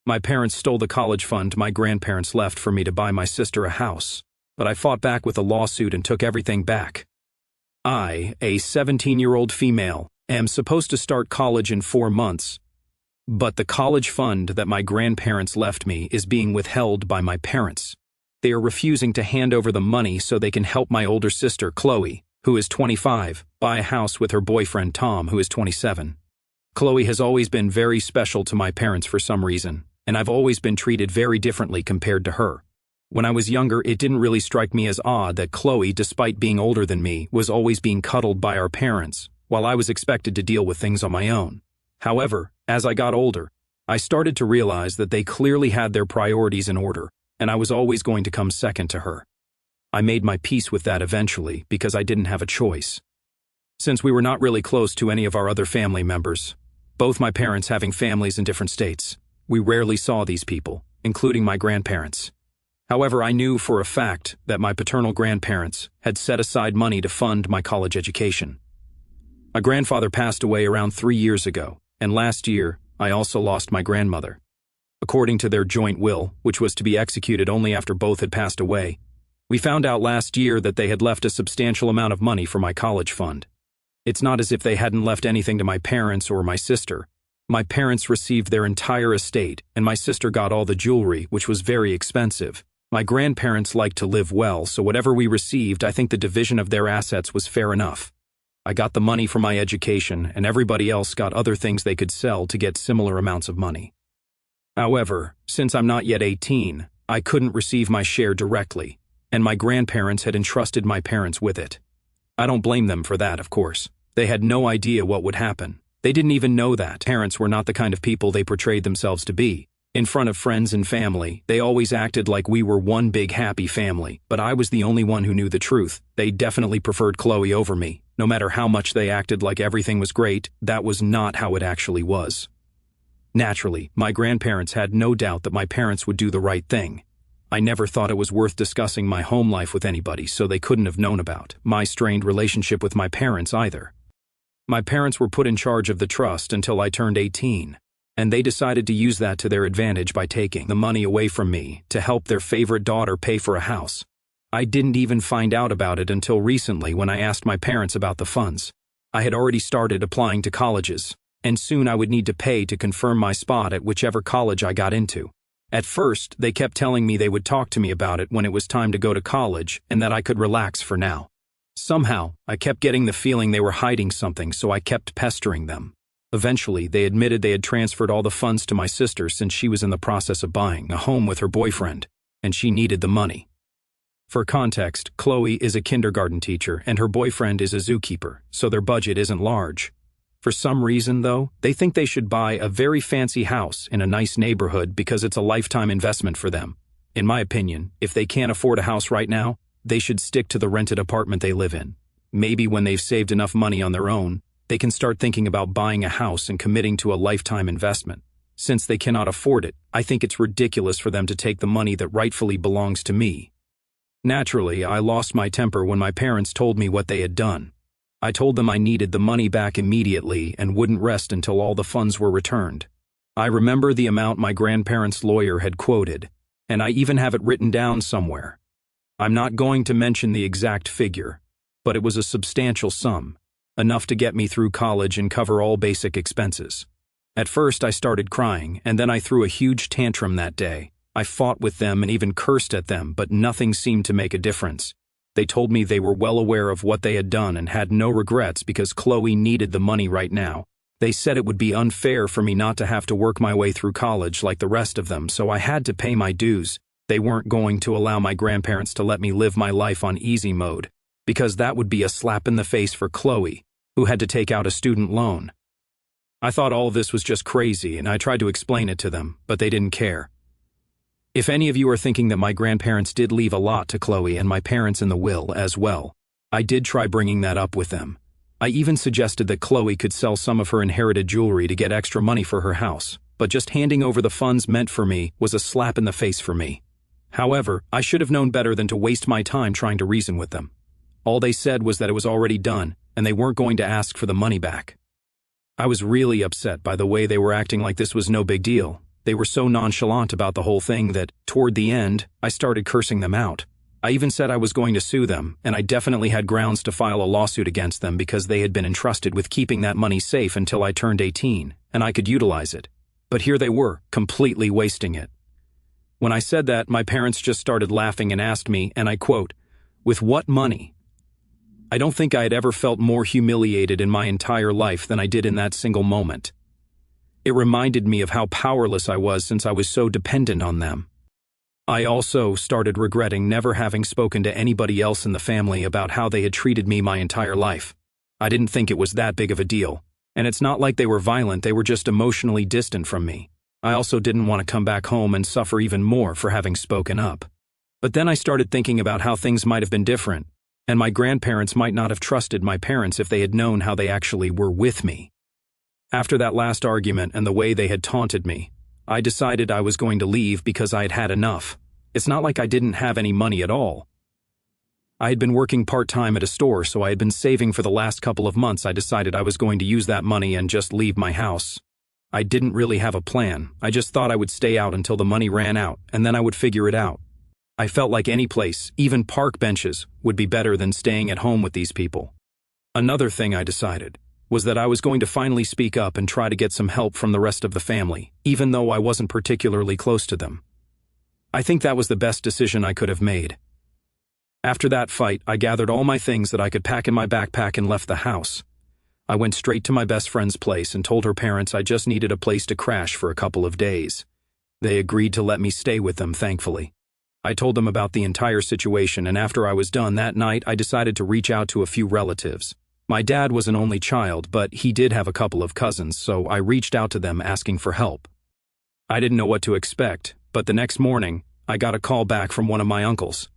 My parents stole the college fund my grandparents left for me to buy my sister a house, but I fought back with a lawsuit and took everything back. I, a 17-year-old female, am supposed to start college in 4 months, but the college fund that my grandparents left me is being withheld by my parents. They are refusing to hand over the money so they can help my older sister, Chloe, who is 25, buy a house with her boyfriend, Tom, who is 27. Chloe has always been very special to my parents for some reason, and I've always been treated very differently compared to her. When I was younger, it didn't really strike me as odd that Chloe, despite being older than me, was always being cuddled by our parents, while I was expected to deal with things on my own. However, as I got older, I started to realize that they clearly had their priorities in order, and I was always going to come second to her. I made my peace with that eventually because I didn't have a choice. Since we were not really close to any of our other family members, both my parents having families in different states, we rarely saw these people, including my grandparents. However, I knew for a fact that my paternal grandparents had set aside money to fund my college education. My grandfather passed away around 3 years ago, and last year, I also lost my grandmother. According to their joint will, which was to be executed only after both had passed away, we found out last year that they had left a substantial amount of money for my college fund. It's not as if they hadn't left anything to my parents or my sister. My parents received their entire estate, and my sister got all the jewelry, which was very expensive. My grandparents liked to live well, so whatever we received, I think the division of their assets was fair enough. I got the money for my education, and everybody else got other things they could sell to get similar amounts of money. However, since I'm not yet 18, I couldn't receive my share directly, and my grandparents had entrusted my parents with it. I don't blame them for that, of course. They had no idea what would happen. They didn't even know that. Parents were not the kind of people they portrayed themselves to be. In front of friends and family, they always acted like we were one big happy family, but I was the only one who knew the truth. They definitely preferred Chloe over me. No matter how much they acted like everything was great, that was not how it actually was. Naturally, my grandparents had no doubt that my parents would do the right thing. I never thought it was worth discussing my home life with anybody, so they couldn't have known about my strained relationship with my parents either. My parents were put in charge of the trust until I turned 18. And they decided to use that to their advantage by taking the money away from me to help their favorite daughter pay for a house. I didn't even find out about it until recently when I asked my parents about the funds. I had already started applying to colleges, and soon I would need to pay to confirm my spot at whichever college I got into. At first, they kept telling me they would talk to me about it when it was time to go to college and that I could relax for now. Somehow, I kept getting the feeling they were hiding something, so I kept pestering them. Eventually, they admitted they had transferred all the funds to my sister since she was in the process of buying a home with her boyfriend, and she needed the money. For context, Chloe is a kindergarten teacher and her boyfriend is a zookeeper, so their budget isn't large. For some reason, though, they think they should buy a very fancy house in a nice neighborhood because it's a lifetime investment for them. In my opinion, if they can't afford a house right now, they should stick to the rented apartment they live in. Maybe when they've saved enough money on their own, they can start thinking about buying a house and committing to a lifetime investment. Since they cannot afford it, I think it's ridiculous for them to take the money that rightfully belongs to me. Naturally, I lost my temper when my parents told me what they had done. I told them I needed the money back immediately and wouldn't rest until all the funds were returned. I remember the amount my grandparents' lawyer had quoted, and I even have it written down somewhere. I'm not going to mention the exact figure, but it was a substantial sum. Enough to get me through college and cover all basic expenses. At first, I started crying, and then I threw a huge tantrum that day. I fought with them and even cursed at them, but nothing seemed to make a difference. They told me they were well aware of what they had done and had no regrets because Chloe needed the money right now. They said it would be unfair for me not to have to work my way through college like the rest of them, so I had to pay my dues. They weren't going to allow my grandparents to let me live my life on easy mode, because that would be a slap in the face for Chloe, who had to take out a student loan. I thought all of this was just crazy, and I tried to explain it to them, but they didn't care. If any of you are thinking that my grandparents did leave a lot to Chloe and my parents in the will as well, I did try bringing that up with them. I even suggested that Chloe could sell some of her inherited jewelry to get extra money for her house, but just handing over the funds meant for me was a slap in the face for me. However, I should have known better than to waste my time trying to reason with them. All they said was that it was already done, and they weren't going to ask for the money back. I was really upset by the way they were acting like this was no big deal. They were so nonchalant about the whole thing that, toward the end, I started cursing them out. I even said I was going to sue them, and I definitely had grounds to file a lawsuit against them because they had been entrusted with keeping that money safe until I turned 18, and I could utilize it. But here they were, completely wasting it. When I said that, my parents just started laughing and asked me, and I quote, "With what money?" I don't think I had ever felt more humiliated in my entire life than I did in that single moment. It reminded me of how powerless I was since I was so dependent on them. I also started regretting never having spoken to anybody else in the family about how they had treated me my entire life. I didn't think it was that big of a deal, and it's not like they were violent, they were just emotionally distant from me. I also didn't want to come back home and suffer even more for having spoken up. But then I started thinking about how things might have been different, and my grandparents might not have trusted my parents if they had known how they actually were with me. After that last argument and the way they had taunted me, I decided I was going to leave because I had had enough. It's not like I didn't have any money at all. I had been working part-time at a store, so I had been saving for the last couple of months. I decided I was going to use that money and just leave my house. I didn't really have a plan. I just thought I would stay out until the money ran out, and then I would figure it out. I felt like any place, even park benches, would be better than staying at home with these people. Another thing I decided was that I was going to finally speak up and try to get some help from the rest of the family, even though I wasn't particularly close to them. I think that was the best decision I could have made. After that fight, I gathered all my things that I could pack in my backpack and left the house. I went straight to my best friend's place and told her parents I just needed a place to crash for a couple of days. They agreed to let me stay with them, thankfully. I told them about the entire situation, and after I was done that night, I decided to reach out to a few relatives. My dad was an only child, but he did have a couple of cousins, so I reached out to them asking for help. I didn't know what to expect, but the next morning, I got a call back from one of my uncles.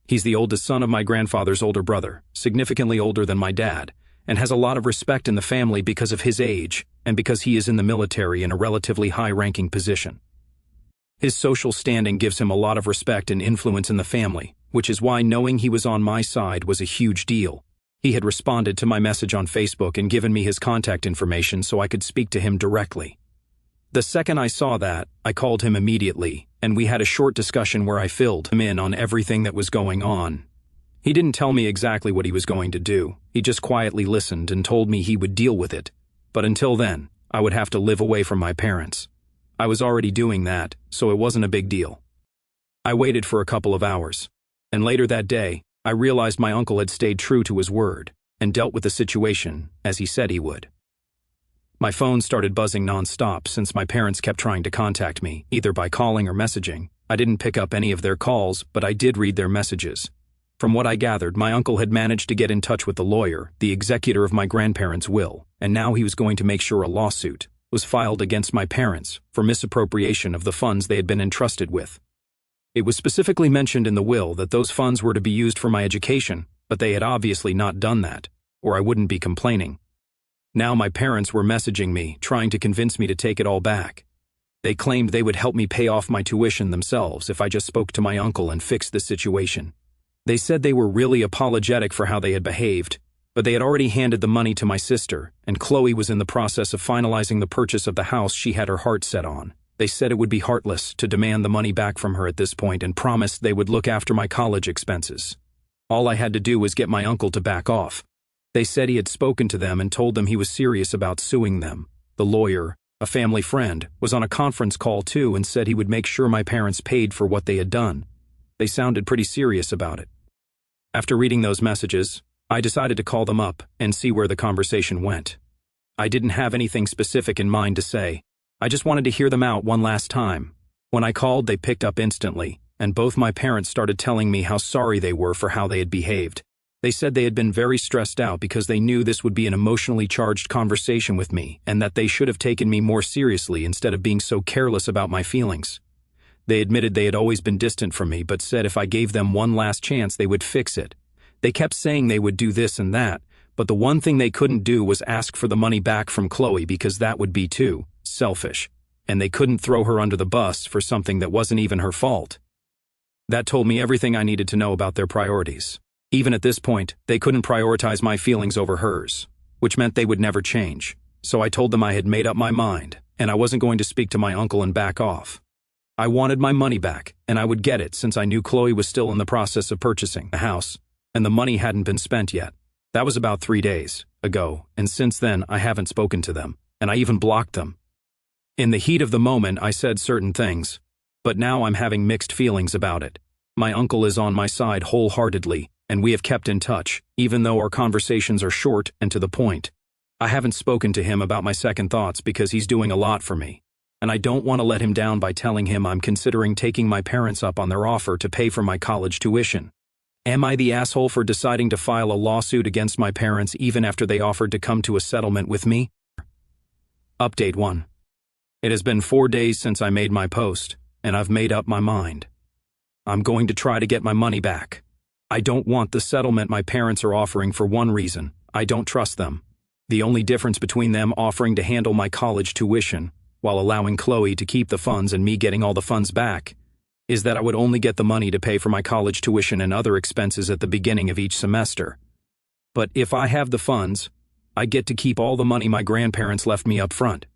He's the oldest son of my grandfather's older brother, significantly older than my dad, and has a lot of respect in the family because of his age and because he is in the military in a relatively high-ranking position. His social standing gives him a lot of respect and influence in the family, which is why knowing he was on my side was a huge deal. He had responded to my message on Facebook and given me his contact information so I could speak to him directly. The second I saw that, I called him immediately, and we had a short discussion where I filled him in on everything that was going on. He didn't tell me exactly what he was going to do. He just quietly listened and told me he would deal with it. But until then, I would have to live away from my parents. I was already doing that, so it wasn't a big deal. I waited for a couple of hours, and later that day, I realized my uncle had stayed true to his word and dealt with the situation as he said he would. My phone started buzzing nonstop since my parents kept trying to contact me, either by calling or messaging. I didn't pick up any of their calls, but I did read their messages. From what I gathered, my uncle had managed to get in touch with the lawyer, the executor of my grandparents' will, and now he was going to make sure a lawsuit was filed against my parents for misappropriation of the funds they had been entrusted with. It was specifically mentioned in the will that those funds were to be used for my education, but they had obviously not done that, or I wouldn't be complaining. Now my parents were messaging me, trying to convince me to take it all back. They claimed they would help me pay off my tuition themselves if I just spoke to my uncle and fixed the situation. They said they were really apologetic for how they had behaved, but they had already handed the money to my sister, and Chloe was in the process of finalizing the purchase of the house she had her heart set on. They said it would be heartless to demand the money back from her at this point and promised they would look after my college expenses. All I had to do was get my uncle to back off. They said he had spoken to them and told them he was serious about suing them. The lawyer, a family friend, was on a conference call too and said he would make sure my parents paid for what they had done. They sounded pretty serious about it. After reading those messages, I decided to call them up and see where the conversation went. I didn't have anything specific in mind to say. I just wanted to hear them out one last time. When I called, they picked up instantly, and both my parents started telling me how sorry they were for how they had behaved. They said they had been very stressed out because they knew this would be an emotionally charged conversation with me and that they should have taken me more seriously instead of being so careless about my feelings. They admitted they had always been distant from me, but said if I gave them one last chance, they would fix it. They kept saying they would do this and that, but the one thing they couldn't do was ask for the money back from Chloe because that would be too selfish, and they couldn't throw her under the bus for something that wasn't even her fault. That told me everything I needed to know about their priorities. Even at this point, they couldn't prioritize my feelings over hers, which meant they would never change. so I told them I had made up my mind, and I wasn't going to speak to my uncle and back off. I wanted my money back, and I would get it since I knew Chloe was still in the process of purchasing a house, and the money hadn't been spent yet. That was about 3 days ago, and since then I haven't spoken to them, and I even blocked them. In the heat of the moment, I said certain things, but now I'm having mixed feelings about it. My uncle is on my side wholeheartedly, and we have kept in touch, even though our conversations are short and to the point. I haven't spoken to him about my second thoughts because he's doing a lot for me, and I don't want to let him down by telling him I'm considering taking my parents up on their offer to pay for my college tuition. Am I the asshole for deciding to file a lawsuit against my parents even after they offered to come to a settlement with me? Update 1. It has been 4 days since I made my post, and I've made up my mind. I'm going to try to get my money back. I don't want the settlement my parents are offering for one reason: I don't trust them. The only difference between them offering to handle my college tuition while allowing Chloe to keep the funds and me getting all the funds back is that I would only get the money to pay for my college tuition and other expenses at the beginning of each semester. But if I have the funds, I get to keep all the money my grandparents left me up front.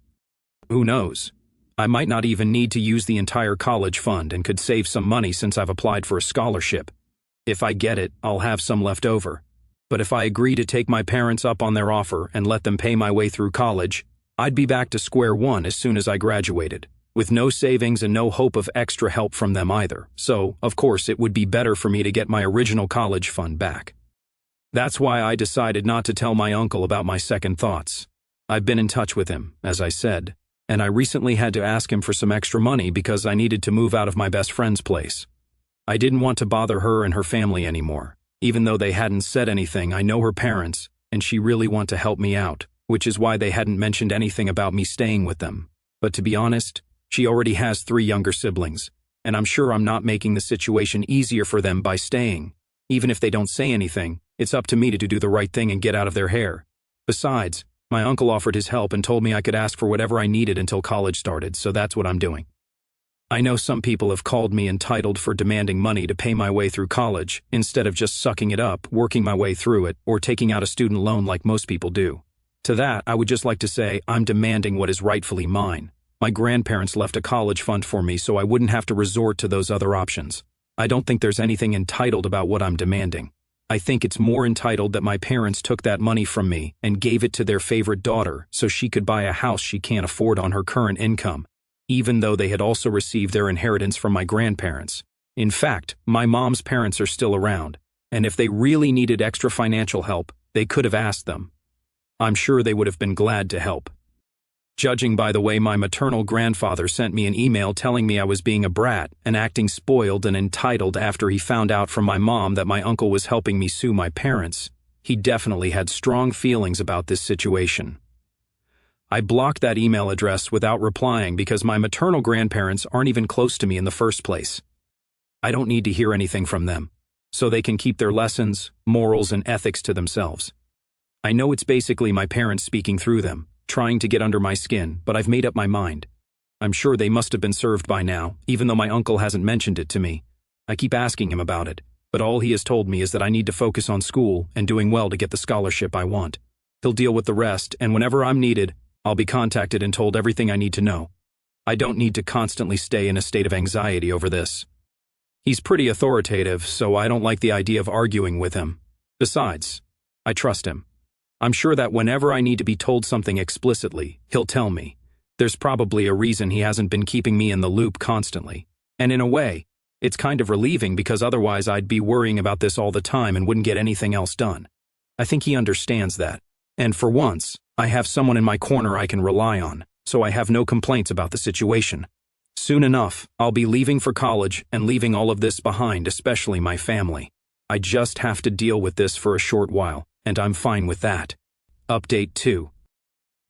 Who knows? I might not even need to use the entire college fund and could save some money since I've applied for a scholarship. If I get it, I'll have some left over. But if I agree to take my parents up on their offer and let them pay my way through college, I'd be back to square one as soon as I graduated, with no savings and no hope of extra help from them either. So, of course, it would be better for me to get my original college fund back. That's why I decided not to tell my uncle about my second thoughts. I've been in touch with him, as I said, and I recently had to ask him for some extra money because I needed to move out of my best friend's place. I didn't want to bother her and her family anymore. Even though they hadn't said anything, I know her parents, and she really want to help me out, which is why they hadn't mentioned anything about me staying with them. But to be honest, she already has 3 younger siblings, and I'm sure I'm not making the situation easier for them by staying. Even if they don't say anything, it's up to me to do the right thing and get out of their hair. Besides, my uncle offered his help and told me I could ask for whatever I needed until college started, so that's what I'm doing. I know some people have called me entitled for demanding money to pay my way through college, instead of just sucking it up, working my way through it, or taking out a student loan like most people do. To that, I would just like to say I'm demanding what is rightfully mine. My grandparents left a college fund for me so I wouldn't have to resort to those other options. I don't think there's anything entitled about what I'm demanding. I think it's more entitled that my parents took that money from me and gave it to their favorite daughter so she could buy a house she can't afford on her current income, even though they had also received their inheritance from my grandparents. In fact, my mom's parents are still around, and if they really needed extra financial help, they could have asked them. I'm sure they would have been glad to help. Judging by the way my maternal grandfather sent me an email telling me I was being a brat and acting spoiled and entitled after he found out from my mom that my uncle was helping me sue my parents, he definitely had strong feelings about this situation. I blocked that email address without replying because my maternal grandparents aren't even close to me in the first place. I don't need to hear anything from them, so they can keep their lessons, morals, and ethics to themselves. I know it's basically my parents speaking through them, trying to get under my skin, but I've made up my mind. I'm sure they must have been served by now, even though my uncle hasn't mentioned it to me. I keep asking him about it, but all he has told me is that I need to focus on school and doing well to get the scholarship I want. He'll deal with the rest, and whenever I'm needed, I'll be contacted and told everything I need to know. I don't need to constantly stay in a state of anxiety over this. He's pretty authoritative, so I don't like the idea of arguing with him. Besides, I trust him. I'm sure that whenever I need to be told something explicitly, he'll tell me. There's probably a reason he hasn't been keeping me in the loop constantly. And in a way, it's kind of relieving because otherwise I'd be worrying about this all the time and wouldn't get anything else done. I think he understands that. And for once, I have someone in my corner I can rely on, so I have no complaints about the situation. Soon enough, I'll be leaving for college and leaving all of this behind, especially my family. I just have to deal with this for a short while, and I'm fine with that. Update 2.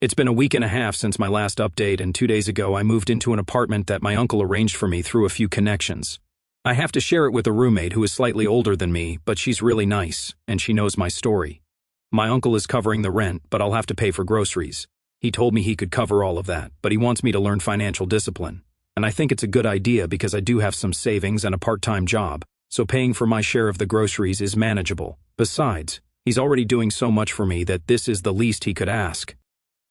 It's been a week and a half since my last update, and 2 days ago I moved into an apartment that my uncle arranged for me through a few connections. I have to share it with a roommate who is slightly older than me, but she's really nice, and she knows my story. My uncle is covering the rent, but I'll have to pay for groceries. He told me he could cover all of that, but he wants me to learn financial discipline. And I think it's a good idea because I do have some savings and a part-time job, so paying for my share of the groceries is manageable. Besides, he's already doing so much for me that this is the least he could ask.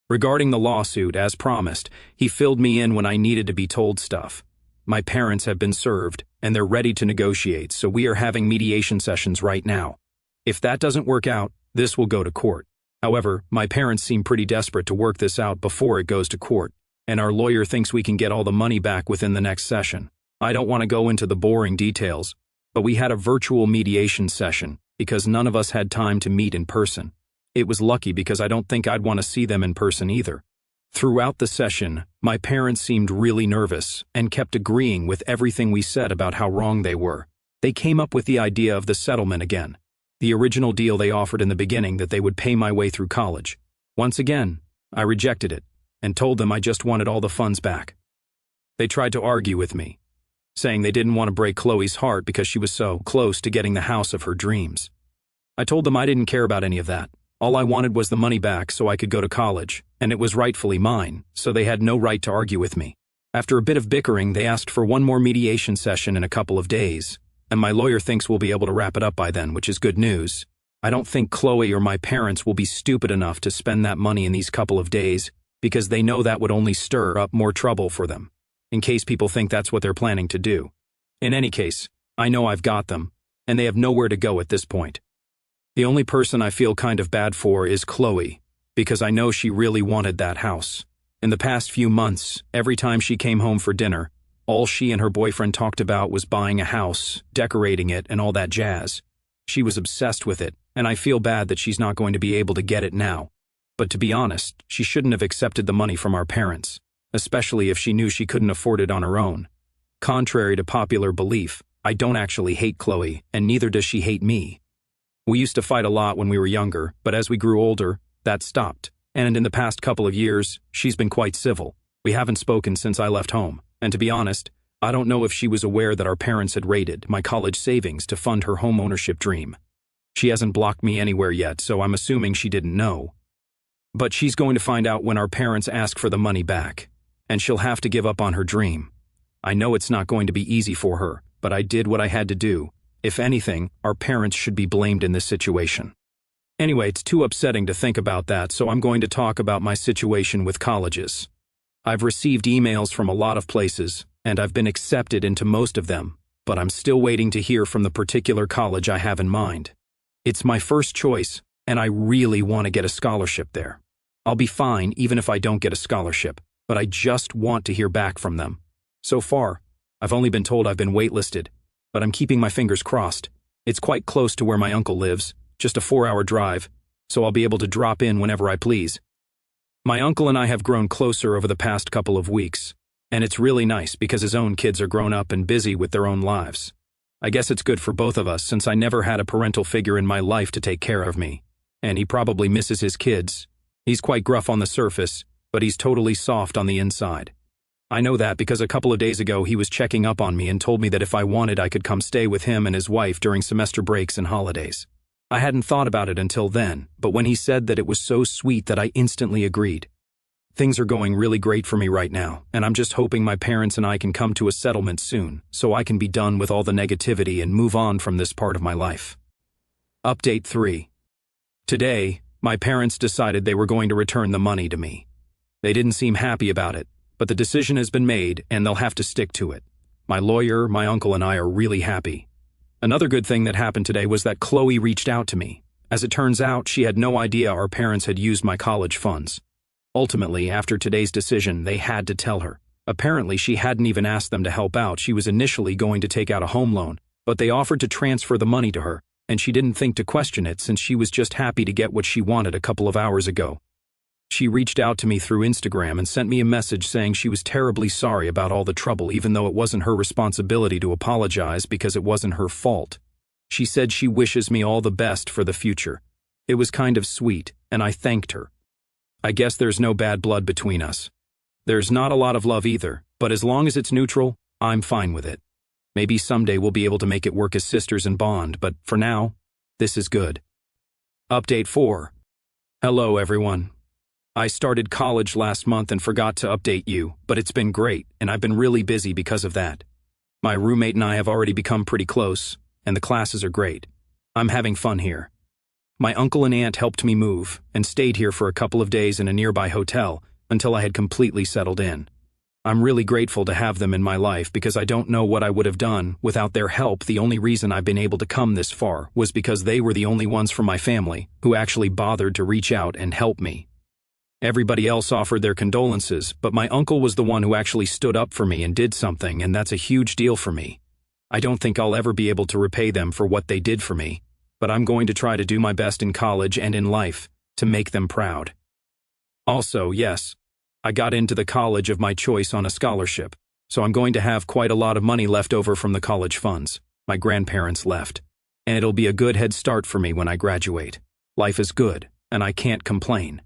Regarding the lawsuit, as promised, he filled me in when I needed to be told stuff. My parents have been served, and they're ready to negotiate, so we are having mediation sessions right now. If that doesn't work out, this will go to court. However, my parents seem pretty desperate to work this out before it goes to court, and our lawyer thinks we can get all the money back within the next session. I don't want to go into the boring details, but we had a virtual mediation session because none of us had time to meet in person. It was lucky because I don't think I'd want to see them in person either. Throughout the session, my parents seemed really nervous and kept agreeing with everything we said about how wrong they were. They came up with the idea of the settlement again. The original deal they offered in the beginning that they would pay my way through college. Once again, I rejected it and told them I just wanted all the funds back. They tried to argue with me, saying they didn't want to break Chloe's heart because she was so close to getting the house of her dreams. I told them I didn't care about any of that. All I wanted was the money back so I could go to college, and it was rightfully mine, so they had no right to argue with me. After a bit of bickering, they asked for one more mediation session in a couple of days, and my lawyer thinks we'll be able to wrap it up by then, which is good news. I don't think Chloe or my parents will be stupid enough to spend that money in these couple of days because they know that would only stir up more trouble for them, in case people think that's what they're planning to do. In any case, I know I've got them, and they have nowhere to go at this point. The only person I feel kind of bad for is Chloe, because I know she really wanted that house. In the past few months, every time she came home for dinner, all she and her boyfriend talked about was buying a house, decorating it, and all that jazz. She was obsessed with it, and I feel bad that she's not going to be able to get it now. But to be honest, she shouldn't have accepted the money from our parents, especially if she knew she couldn't afford it on her own. Contrary to popular belief, I don't actually hate Chloe, and neither does she hate me. We used to fight a lot when we were younger, but as we grew older, that stopped. And in the past couple of years, she's been quite civil. We haven't spoken since I left home, and to be honest, I don't know if she was aware that our parents had raided my college savings to fund her home ownership dream. She hasn't blocked me anywhere yet, so I'm assuming she didn't know. But she's going to find out when our parents ask for the money back, and she'll have to give up on her dream. I know it's not going to be easy for her, but I did what I had to do. If anything, our parents should be blamed in this situation. Anyway, it's too upsetting to think about that, so I'm going to talk about my situation with colleges. I've received emails from a lot of places, and I've been accepted into most of them, but I'm still waiting to hear from the particular college I have in mind. It's my first choice, and I really want to get a scholarship there. I'll be fine even if I don't get a scholarship, but I just want to hear back from them. So far, I've only been told I've been waitlisted, but I'm keeping my fingers crossed. It's quite close to where my uncle lives, just a 4-hour drive, so I'll be able to drop in whenever I please. My uncle and I have grown closer over the past couple of weeks, and it's really nice because his own kids are grown up and busy with their own lives. I guess it's good for both of us since I never had a parental figure in my life to take care of me, and he probably misses his kids. He's quite gruff on the surface, but he's totally soft on the inside. I know that because a couple of days ago he was checking up on me and told me that if I wanted I could come stay with him and his wife during semester breaks and holidays. I hadn't thought about it until then, but when he said that it was so sweet that I instantly agreed. Things are going really great for me right now, and I'm just hoping my parents and I can come to a settlement soon so I can be done with all the negativity and move on from this part of my life. Update 3. Today, my parents decided they were going to return the money to me. They didn't seem happy about it, but the decision has been made and they'll have to stick to it. My lawyer, my uncle, and I are really happy. Another good thing that happened today was that Chloe reached out to me. As it turns out, she had no idea our parents had used my college funds. Ultimately, after today's decision, they had to tell her. Apparently, she hadn't even asked them to help out. She was initially going to take out a home loan, but they offered to transfer the money to her, and she didn't think to question it since she was just happy to get what she wanted a couple of hours ago. She reached out to me through Instagram and sent me a message saying she was terribly sorry about all the trouble even though it wasn't her responsibility to apologize because it wasn't her fault. She said she wishes me all the best for the future. It was kind of sweet, and I thanked her. I guess there's no bad blood between us. There's not a lot of love either, but as long as it's neutral, I'm fine with it. Maybe someday we'll be able to make it work as sisters and bond, but for now, this is good. Update 4. Hello everyone. I started college last month and forgot to update you, but it's been great, and I've been really busy because of that. My roommate and I have already become pretty close, and the classes are great. I'm having fun here. My uncle and aunt helped me move and stayed here for a couple of days in a nearby hotel until I had completely settled in. I'm really grateful to have them in my life because I don't know what I would have done without their help. The only reason I've been able to come this far was because they were the only ones from my family who actually bothered to reach out and help me. Everybody else offered their condolences, but my uncle was the one who actually stood up for me and did something, and that's a huge deal for me. I don't think I'll ever be able to repay them for what they did for me, but I'm going to try to do my best in college and in life to make them proud. Also, yes, I got into the college of my choice on a scholarship, so I'm going to have quite a lot of money left over from the college funds my grandparents left, and it'll be a good head start for me when I graduate. Life is good, and I can't complain.